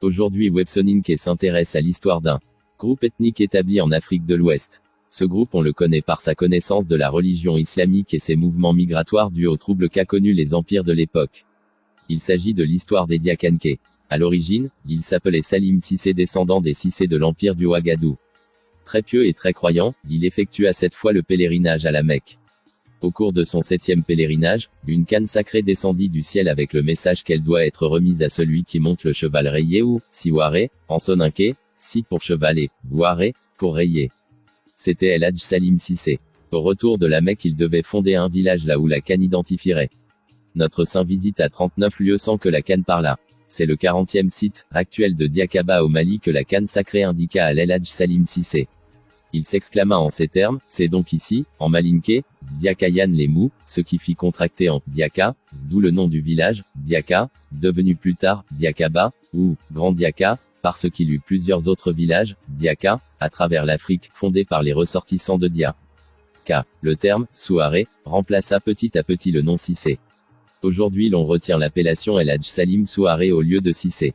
Aujourd'hui Websoninke s'intéresse à l'histoire d'un groupe ethnique établi en Afrique de l'Ouest. Ce groupe on le connaît par sa connaissance de la religion islamique et ses mouvements migratoires dus aux troubles qu'a connus les empires de l'époque. Il s'agit de l'histoire des Diakanké. À l'origine, il s'appelait Salim Cissé, descendant des Cissé de l'empire du Ouagadou. Très pieux et très croyant, il effectua 7 fois le pèlerinage à la Mecque. Au cours de son 7e pèlerinage, une canne sacrée descendit du ciel avec le message qu'elle doit être remise à celui qui monte le cheval rayé ou siwaré, en soninké, si pour cheval et waré, pour rayé. C'était El Hadj Salim Cissé. Au retour de la Mecque, il devait fonder un village là où la canne identifierait. Notre saint visite à 39 lieux sans que la canne parlât. C'est le 40e site, actuel de Diakaba au Mali, que la canne sacrée indiqua à El Hadj Salim Cissé. Il s'exclama en ces termes, c'est donc ici, en malinké, Diakayan les mous, ce qui fit contracter en Diaka, d'où le nom du village, Diaka, devenu plus tard, Diakaba, ou Grand Diaka, parce qu'il eut plusieurs autres villages, Diaka, à travers l'Afrique, fondés par les ressortissants de Diaka. Le terme, Souaré, remplaça petit à petit le nom Cissé. Aujourd'hui l'on retient l'appellation El Hadj Salim Souaré au lieu de Cissé.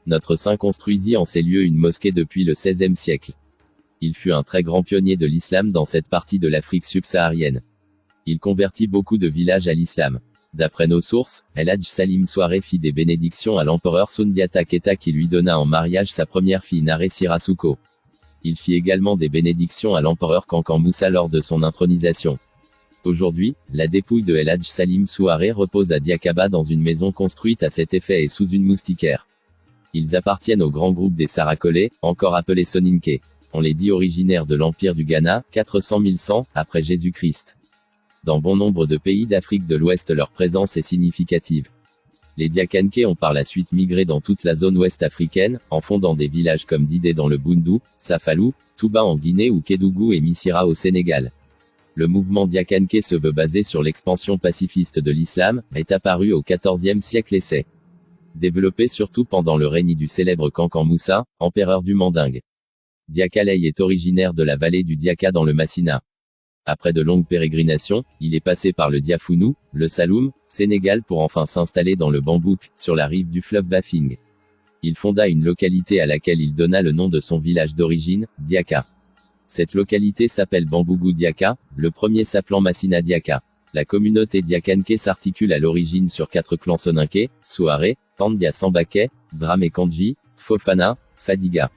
Notre saint construisit en ces lieux une mosquée depuis le XVIe siècle. Il fut un très grand pionnier de l'islam dans cette partie de l'Afrique subsaharienne. Il convertit beaucoup de villages à l'islam. D'après nos sources, El Hadj Salim Souaré fit des bénédictions à l'empereur Sundiata Keita qui lui donna en mariage sa première fille Naré Sirasuko. Il fit également des bénédictions à l'empereur Kankan Moussa lors de son intronisation. Aujourd'hui, la dépouille de El Hadj Salim Souaré repose à Diakaba dans une maison construite à cet effet et sous une moustiquaire. Ils appartiennent au grand groupe des Sarakolé, encore appelés Soninké. On les dit originaires de l'Empire du Ghana, 400-1100, après Jésus-Christ. Dans bon nombre de pays d'Afrique de l'Ouest leur présence est significative. Les Diakanké ont par la suite migré dans toute la zone ouest africaine, en fondant des villages comme Didé dans le Boundou, Safalou, Touba en Guinée ou Kédougou et Missira au Sénégal. Le mouvement Diakanké se veut basé sur l'expansion pacifiste de l'islam, est apparu au XIVe siècle et s'est développé surtout pendant le règne du célèbre Kankan Moussa, empereur du Mandingue. Diakaley est originaire de la vallée du Diaka dans le Massina. Après de longues pérégrinations, il est passé par le Diafounou, le Saloum, Sénégal pour enfin s'installer dans le Bambouk, sur la rive du fleuve Bafing. Il fonda une localité à laquelle il donna le nom de son village d'origine, Diaka. Cette localité s'appelle Bambougou Diaka, le premier s'appelant Massina Diaka. La communauté Diakanké s'articule à l'origine sur 4 clans soninké, Souaré, Tandia Sambaké, Dramé Kandji, Fofana, Fadiga.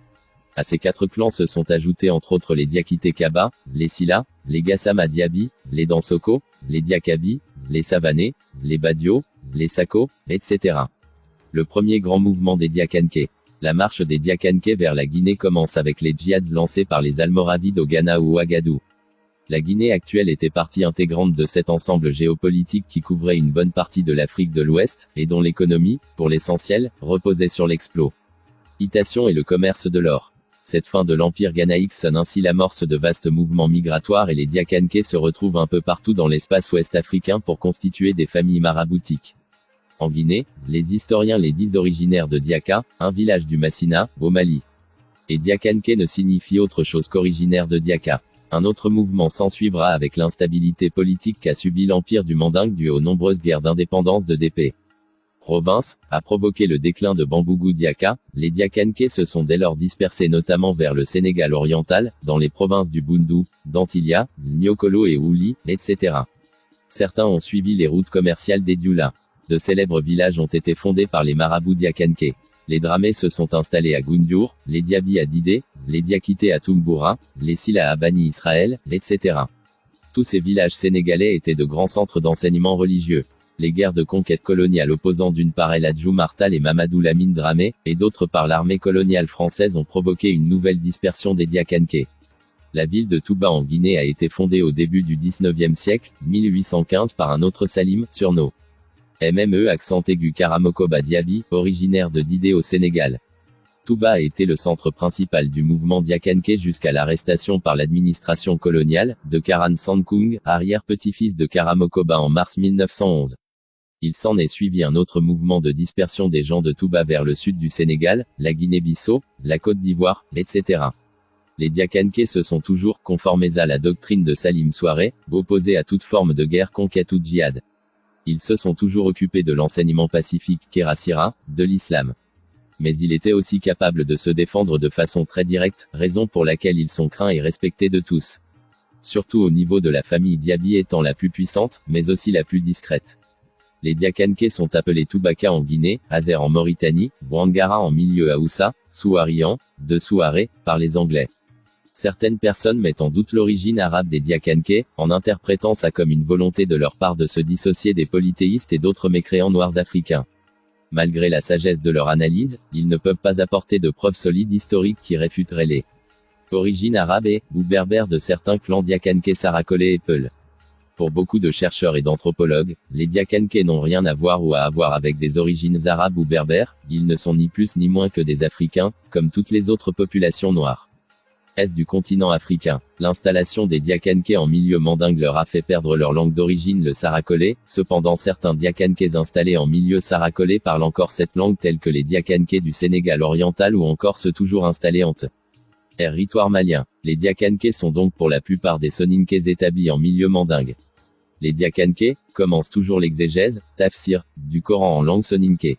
À ces 4 clans se sont ajoutés entre autres les Diakité Kaba, les Silla, les Gassama Diaby, les Dansoko, les Diakabi, les Savanés, les Badio, les Sako, etc. Le premier grand mouvement des Diakanké. La marche des Diakanké vers la Guinée commence avec les djihads lancés par les Almoravides au Ghana ou Ouagadou. La Guinée actuelle était partie intégrante de cet ensemble géopolitique qui couvrait une bonne partie de l'Afrique de l'Ouest, et dont l'économie, pour l'essentiel, reposait sur l'exploitation et le commerce de l'or. Cette fin de l'empire ghanaïque sonne ainsi l'amorce de vastes mouvements migratoires et les Diakanké se retrouvent un peu partout dans l'espace ouest africain pour constituer des familles maraboutiques. En Guinée, les historiens les disent originaires de Diaka, un village du Massina, au Mali. Et Diakanké ne signifie autre chose qu'originaire de Diaka. Un autre mouvement s'ensuivra avec l'instabilité politique qu'a subi l'empire du Mandingue due aux nombreuses guerres d'indépendance de D.P. Robins, a provoqué le déclin de Bambougou Diaka. Les Diakanké se sont dès lors dispersés notamment vers le Sénégal oriental, dans les provinces du Boundou, d'Antilia, Niokolo et Ouli, etc. Certains ont suivi les routes commerciales des Dioula. De célèbres villages ont été fondés par les marabouts Diakanké. Les Dramés se sont installés à Goundiour, les Diaby à Didé, les Diakité à Toumboura, les Silla à Bani Israël, etc. Tous ces villages sénégalais étaient de grands centres d'enseignement religieux. Les guerres de conquête coloniale opposant d'une part El Hadj Oumar Tall et Mamadou Lamine Dramé, et d'autre part l'armée coloniale française ont provoqué une nouvelle dispersion des Diakanké. La ville de Touba en Guinée a été fondée au début du XIXe siècle, 1815 par un autre Salim, surnom MME accent aigu Karamokoba Diaby, originaire de Didé au Sénégal. Touba a été le centre principal du mouvement Diakanké jusqu'à l'arrestation par l'administration coloniale, de Karan Sankung, arrière-petit-fils de Karamokoba en mars 1911. Il s'en est suivi un autre mouvement de dispersion des gens de Touba vers le sud du Sénégal, la Guinée-Bissau, la Côte d'Ivoire, etc. Les Diakanké se sont toujours, conformément à la doctrine de Salim Souaré, opposés à toute forme de guerre, conquête ou djihad. Ils se sont toujours occupés de l'enseignement pacifique, Kérasira, de l'islam. Mais il était aussi capable de se défendre de façon très directe, raison pour laquelle ils sont craints et respectés de tous. Surtout au niveau de la famille Diaby étant la plus puissante, mais aussi la plus discrète. Les Diakanké sont appelés Toubaka en Guinée, Azer en Mauritanie, Ouangara en milieu Haoussa, Souarian, de Souaré, par les Anglais. Certaines personnes mettent en doute l'origine arabe des Diakanké, en interprétant ça comme une volonté de leur part de se dissocier des polythéistes et d'autres mécréants noirs africains. Malgré la sagesse de leur analyse, ils ne peuvent pas apporter de preuves solides historiques qui réfuteraient les origines arabes et, ou berbères de certains clans Diakanké Sarakolé et Peul. Pour beaucoup de chercheurs et d'anthropologues, les Diakanké n'ont rien à voir ou à avoir avec des origines arabes ou berbères, ils ne sont ni plus ni moins que des Africains, comme toutes les autres populations noires. Est du continent africain. L'installation des Diakanké en milieu mandingue leur a fait perdre leur langue d'origine le sarakolé, cependant certains Diakanké installés en milieu sarakolé parlent encore cette langue tels que les Diakanké du Sénégal oriental ou encore ceux toujours installés en territoire malien. Les Diakanké sont donc pour la plupart des Soninkés établis en milieu mandingue. Les Diakanké commencent toujours l'exégèse, tafsir, du Coran en langue soninké.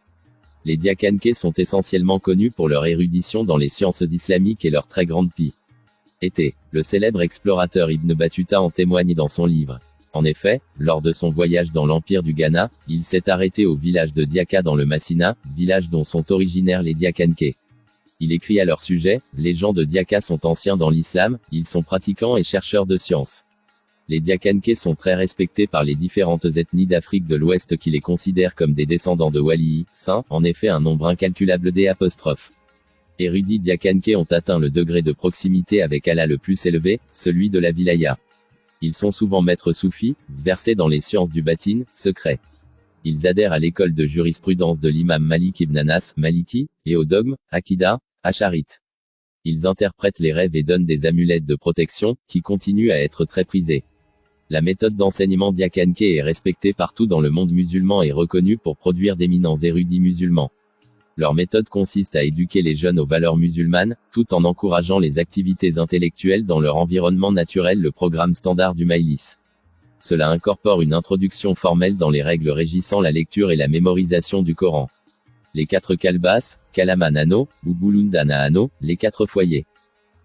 Les Diakanké sont essentiellement connus pour leur érudition dans les sciences islamiques et leur très grande piété. Le célèbre explorateur Ibn Battuta en témoigne dans son livre. En effet, lors de son voyage dans l'empire du Ghana, il s'est arrêté au village de Diaka dans le Massina, village dont sont originaires les Diakanké. Il écrit à leur sujet, les gens de Diaka sont anciens dans l'islam, ils sont pratiquants et chercheurs de sciences. Les Diakanké sont très respectés par les différentes ethnies d'Afrique de l'Ouest qui les considèrent comme des descendants de Wali, saints, en effet un nombre incalculable d'apostrophes. Érudits Diakanké ont atteint le degré de proximité avec Allah le plus élevé, celui de la wilaya. Ils sont souvent maîtres soufis, versés dans les sciences du batin, secret. Ils adhèrent à l'école de jurisprudence de l'imam Malik ibn Anas, Maliki, et au dogme, Akida, Acharit. Ils interprètent les rêves et donnent des amulettes de protection, qui continuent à être très prisées. La méthode d'enseignement Diakanké est respectée partout dans le monde musulman et reconnue pour produire d'éminents érudits musulmans. Leur méthode consiste à éduquer les jeunes aux valeurs musulmanes, tout en encourageant les activités intellectuelles dans leur environnement naturel. Le programme standard du Majlis. Cela incorpore une introduction formelle dans les règles régissant la lecture et la mémorisation du Coran. Les 4 kalbas, Kalaman Ano, ou Bulundana Ano, les 4 foyers.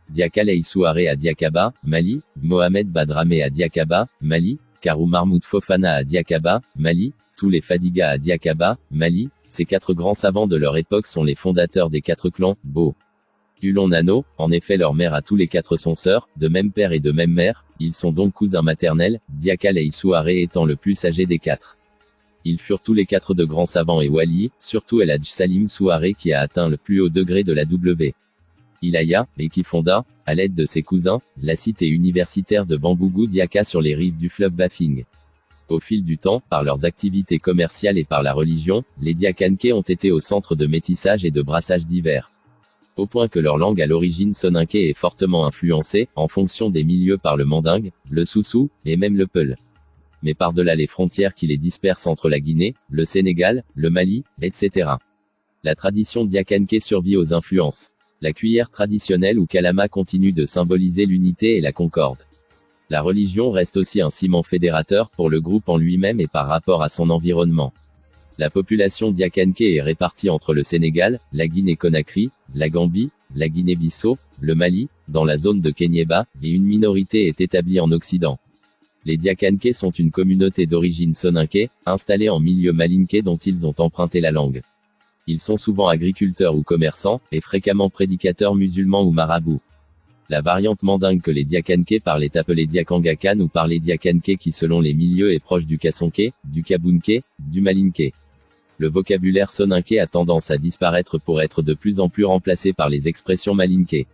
Diakalei Souaré à Diakaba, Mali, Mohamed Badramé à Diakaba, Mali, Karou Mahmoud Fofana à Diakaba, Mali, tous les Fadiga à Diakaba, Mali. Ces 4 grands savants de leur époque sont les fondateurs des 4 clans, Bo. Ulon Nano, en effet leur mère à tous les 4 sont sœurs, de même père et de même mère, ils sont donc cousins maternels, Diakalei Souaré étant le plus âgé des 4. Ils furent tous les 4 de grands savants et wali, surtout El Hadj Salim Souaré qui a atteint le plus haut degré de la wilaya, et qui fonda, à l'aide de ses cousins, la cité universitaire de Bambougou Diaka sur les rives du fleuve Bafing. Au fil du temps, par leurs activités commerciales et par la religion, les Diakanké ont été au centre de métissage et de brassage divers. Au point que leur langue à l'origine soninké est fortement influencée, en fonction des milieux par le mandingue, le soussou, et même le peul. Mais par-delà les frontières qui les dispersent entre la Guinée, le Sénégal, le Mali, etc. La tradition Diakanké survit aux influences. La cuillère traditionnelle ou kalama continue de symboliser l'unité et la concorde. La religion reste aussi un ciment fédérateur pour le groupe en lui-même et par rapport à son environnement. La population Diakanké est répartie entre le Sénégal, la Guinée-Conakry, la Gambie, la Guinée-Bissau, le Mali, dans la zone de Kéniéba, et une minorité est établie en Occident. Les Diakanké sont une communauté d'origine soninké, installée en milieu malinké dont ils ont emprunté la langue. Ils sont souvent agriculteurs ou commerçants, et fréquemment prédicateurs musulmans ou marabouts. La variante mandingue que les Diakanké parlent est appelée Diakangakan ou par les Diakanké qui selon les milieux est proche du Kassonké, du Kabounké, du Malinké. Le vocabulaire soninké a tendance à disparaître pour être de plus en plus remplacé par les expressions malinké.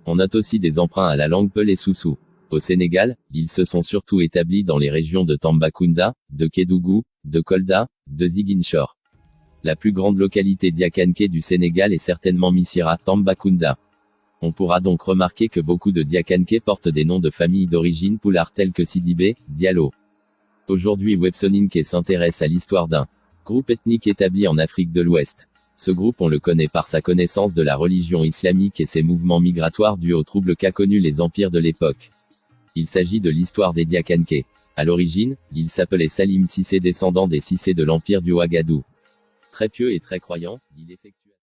On note aussi des emprunts à la langue Peul et Soussou. Au Sénégal, ils se sont surtout établis dans les régions de Tambacounda, de Kédougou, de Kolda, de Ziguinchor. La plus grande localité Diakanké du Sénégal est certainement Missira, Tambacounda. On pourra donc remarquer que beaucoup de Diakanké portent des noms de familles d'origine poulard tels que Sidibé, Diallo. Aujourd'hui Websoninké s'intéresse à l'histoire d'un groupe ethnique établi en Afrique de l'Ouest. Ce groupe on le connaît par sa connaissance de la religion islamique et ses mouvements migratoires dus aux troubles qu'a connus les empires de l'époque. Il s'agit de l'histoire des Diakanké. À l'origine, il s'appelait Salim Cissé descendant des Cissé de l'empire du Ouagadou. Très pieux et très croyant, il effectue